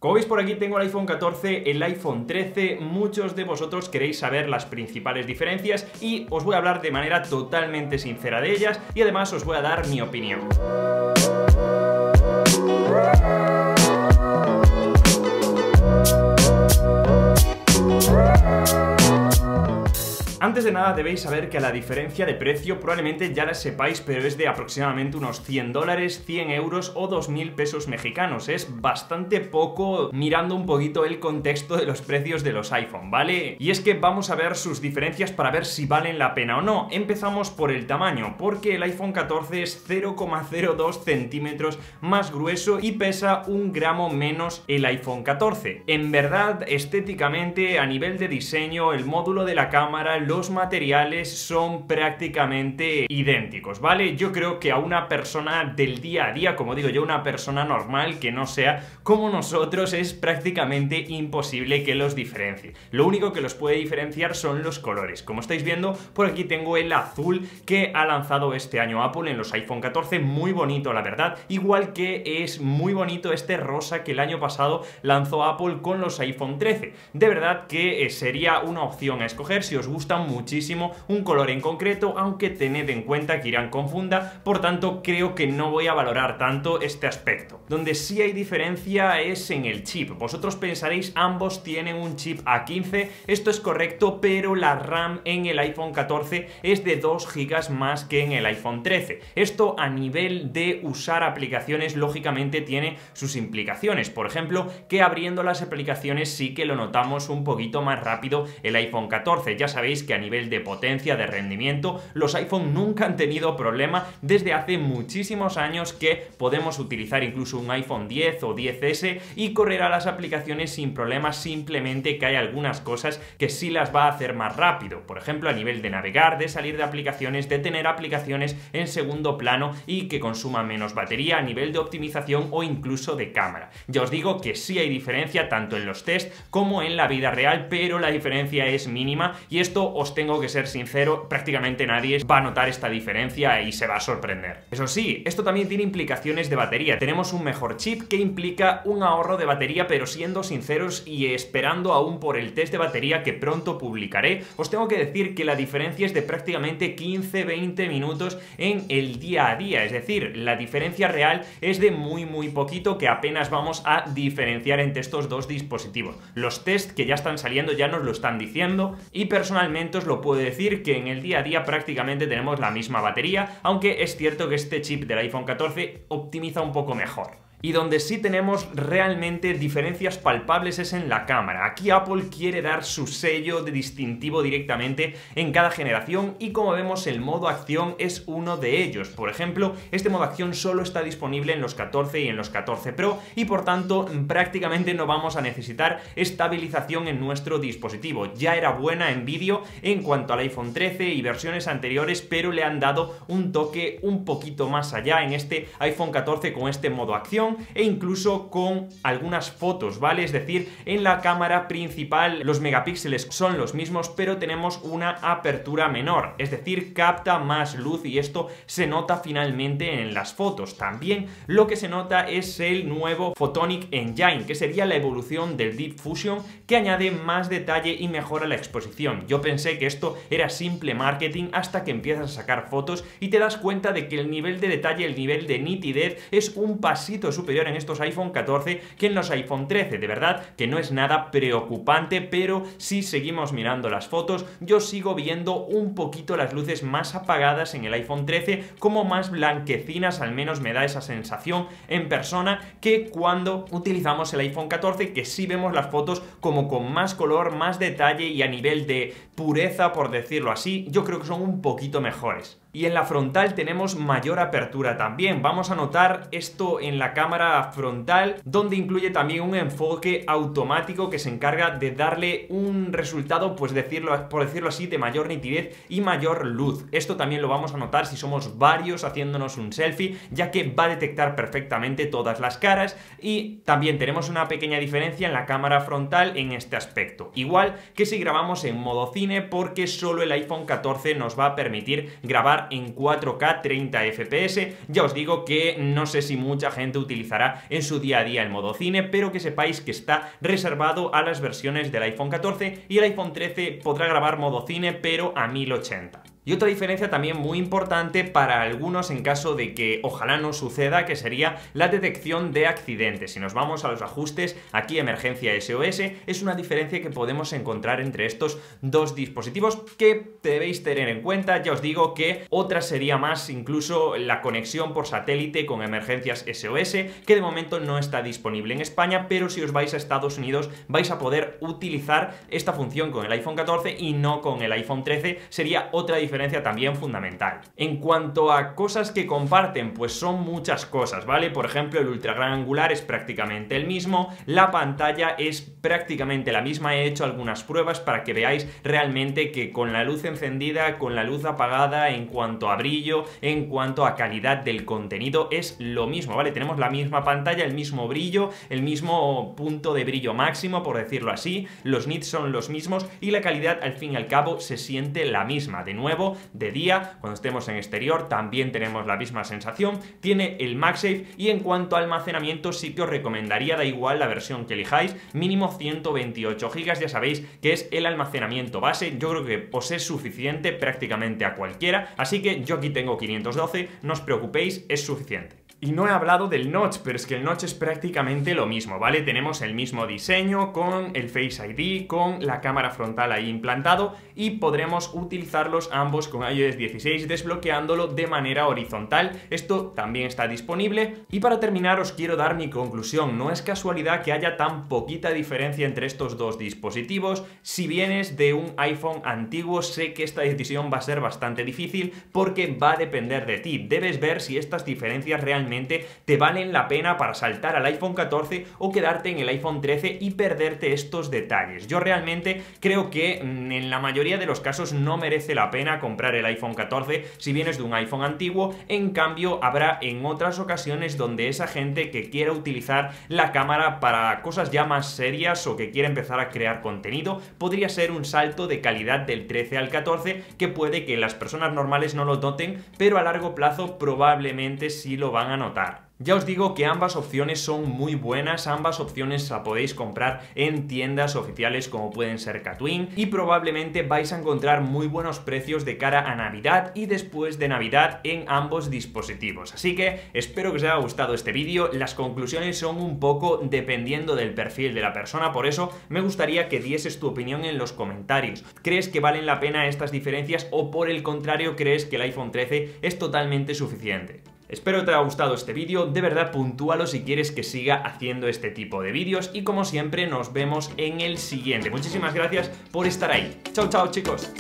Como veis por aquí tengo el iPhone 14, el iPhone 13, muchos de vosotros queréis saber las principales diferencias y os voy a hablar de manera totalmente sincera de ellas y además os voy a dar mi opinión. Antes de nada debéis saber que la diferencia de precio probablemente ya la sepáis, pero es de aproximadamente unos 100 dólares, 100 euros o 2.000 pesos mexicanos. Es bastante poco mirando un poquito el contexto de los precios de los iPhone, ¿vale? Y es que vamos a ver sus diferencias para ver si valen la pena o no. Empezamos por el tamaño, porque el iPhone 14 es 0,02 centímetros más grueso y pesa 1 gramo menos el iPhone 14. En verdad, estéticamente, a nivel de diseño, el módulo de la cámara, los materiales son prácticamente idénticos, ¿vale? Yo creo que a una persona del día a día, como digo yo, una persona normal que no sea como nosotros, es prácticamente imposible que los diferencie. Lo único que los puede diferenciar son los colores. Como estáis viendo, por aquí tengo el azul que ha lanzado este año Apple en los iPhone 14, muy bonito la verdad, igual que es muy bonito este rosa que el año pasado lanzó Apple con los iPhone 13. De verdad que sería una opción a escoger si os gusta muchísimo un color en concreto, aunque tened en cuenta que irán con funda, por tanto creo que no voy a valorar tanto este aspecto. Donde sí hay diferencia es en el chip. Vosotros pensaréis ambos tienen un chip A15, esto es correcto, pero la RAM en el iPhone 14 es de 2 GB más que en el iPhone 13. Esto a nivel de usar aplicaciones lógicamente tiene sus implicaciones, por ejemplo que abriendo las aplicaciones sí que lo notamos un poquito más rápido el iPhone 14. Ya sabéis que a nivel de potencia, de rendimiento, los iPhone nunca han tenido problema desde hace muchísimos años que podemos utilizar incluso un iPhone 10 o 10S y correr a las aplicaciones sin problemas, simplemente que hay algunas cosas que sí las va a hacer más rápido, por ejemplo a nivel de navegar, de salir de aplicaciones, de tener aplicaciones en segundo plano y que consuman menos batería, a nivel de optimización o incluso de cámara. Ya os digo que sí hay diferencia tanto en los test como en la vida real, pero la diferencia es mínima y esto os tengo que ser sincero, prácticamente nadie va a notar esta diferencia y se va a sorprender. Eso sí, esto también tiene implicaciones de batería. Tenemos un mejor chip que implica un ahorro de batería, pero siendo sinceros y esperando aún por el test de batería que pronto publicaré, os tengo que decir que la diferencia es de prácticamente 15-20 minutos en el día a día, es decir, la diferencia real es de muy poquito, que apenas vamos a diferenciar entre estos dos dispositivos. Los test que ya están saliendo ya nos lo están diciendo y personalmente os lo puedo decir que en el día a día prácticamente tenemos la misma batería, aunque es cierto que este chip del iPhone 14 optimiza un poco mejor. Y donde sí tenemos realmente diferencias palpables es en la cámara. Aquí Apple quiere dar su sello de distintivo directamente en cada generación y como vemos el modo acción es uno de ellos. Por ejemplo, este modo acción solo está disponible en los 14 y en los 14 Pro y por tanto prácticamente no vamos a necesitar estabilización en nuestro dispositivo. Ya era buena en vídeo en cuanto al iPhone 13 y versiones anteriores, pero le han dado un toque un poquito más allá en este iPhone 14 con este modo acción e incluso con algunas fotos, ¿vale? Es decir, en la cámara principal los megapíxeles son los mismos, pero tenemos una apertura menor, es decir, capta más luz y esto se nota finalmente en las fotos. También lo que se nota es el nuevo Photonic Engine, que sería la evolución del Deep Fusion, que añade más detalle y mejora la exposición. Yo pensé que esto era simple marketing hasta que empiezas a sacar fotos y te das cuenta de que el nivel de detalle, el nivel de nitidez es un pasito superior en estos iPhone 14 que en los iPhone 13. De verdad que no es nada preocupante, pero si seguimos mirando las fotos, yo sigo viendo un poquito las luces más apagadas en el iPhone 13, como más blanquecinas, al menos me da esa sensación en persona, que cuando utilizamos el iPhone 14, que sí vemos las fotos como con más color, más detalle y a nivel de pureza, por decirlo así, yo creo que son un poquito mejores. Y en la frontal tenemos mayor apertura también. Vamos a notar esto en la cámara frontal, donde incluye también un enfoque automático que se encarga de darle un resultado, pues por decirlo así, de mayor nitidez y mayor luz. Esto también lo vamos a notar si somos varios haciéndonos un selfie, ya que va a detectar perfectamente todas las caras. Y también tenemos una pequeña diferencia en la cámara frontal en este aspecto. Igual que si grabamos en modo cine, porque solo el iPhone 14 nos va a permitir grabar grabar en 4K 30 FPS. Ya os digo que no sé si mucha gente utilizará en su día a día el modo cine, pero que sepáis que está reservado a las versiones del iPhone 14 y el iPhone 13 podrá grabar modo cine pero a 1080. Y otra diferencia también muy importante para algunos en caso de que ojalá no suceda, que sería la detección de accidentes. Si nos vamos a los ajustes, aquí emergencia SOS, es una diferencia que podemos encontrar entre estos dos dispositivos que debéis tener en cuenta. Ya os digo que otra sería más incluso la conexión por satélite con emergencias SOS, que de momento no está disponible en España, pero si os vais a Estados Unidos vais a poder utilizar esta función con el iPhone 14 y no con el iPhone 13, sería otra diferencia también fundamental. En cuanto a cosas que comparten, pues son muchas cosas, ¿vale? Por ejemplo, el ultra gran angular es prácticamente el mismo, la pantalla es prácticamente la misma. He hecho algunas pruebas para que veáis realmente que con la luz encendida, con la luz apagada, en cuanto a brillo, en cuanto a calidad del contenido, es lo mismo, ¿vale? Tenemos la misma pantalla, el mismo brillo, el mismo punto de brillo máximo, por decirlo así, los nits son los mismos y la calidad al fin y al cabo se siente la misma. De nuevo, de día, cuando estemos en exterior, también tenemos la misma sensación. Tiene el MagSafe y en cuanto a almacenamiento sí que os recomendaría, da igual la versión que elijáis, mínimo 128 GB, ya sabéis que es el almacenamiento base. Yo creo que os es suficiente prácticamente a cualquiera, así que yo aquí tengo 512, no os preocupéis, es suficiente. Y no he hablado del notch, pero es que el notch es prácticamente lo mismo, ¿vale? Tenemos el mismo diseño con el Face ID, con la cámara frontal ahí implantado y podremos utilizarlos ambos con iOS 16 desbloqueándolo de manera horizontal. Esto también está disponible. Y para terminar os quiero dar mi conclusión. No es casualidad que haya tan poquita diferencia entre estos dos dispositivos. Si vienes de un iPhone antiguo, sé que esta decisión va a ser bastante difícil porque va a depender de ti. Debes ver si estas diferencias realmente te valen la pena para saltar al iPhone 14 o quedarte en el iPhone 13 y perderte estos detalles. Yo realmente creo que en la mayoría de los casos no merece la pena comprar el iPhone 14 si vienes de un iPhone antiguo. En cambio, habrá en otras ocasiones donde esa gente que quiera utilizar la cámara para cosas ya más serias o que quiera empezar a crear contenido, podría ser un salto de calidad del 13 al 14 que puede que las personas normales no lo noten, pero a largo plazo probablemente sí lo van a notar. Ya os digo que ambas opciones son muy buenas, ambas opciones la podéis comprar en tiendas oficiales como pueden ser Katwin y probablemente vais a encontrar muy buenos precios de cara a Navidad y después de Navidad en ambos dispositivos. Así que espero que os haya gustado este vídeo. Las conclusiones son un poco dependiendo del perfil de la persona, por eso me gustaría que dieses tu opinión en los comentarios. ¿Crees que valen la pena estas diferencias o por el contrario crees que el iPhone 13 es totalmente suficiente? Espero que te haya gustado este vídeo, de verdad puntúalo si quieres que siga haciendo este tipo de vídeos y como siempre nos vemos en el siguiente. Muchísimas gracias por estar ahí. Chao, chao chicos.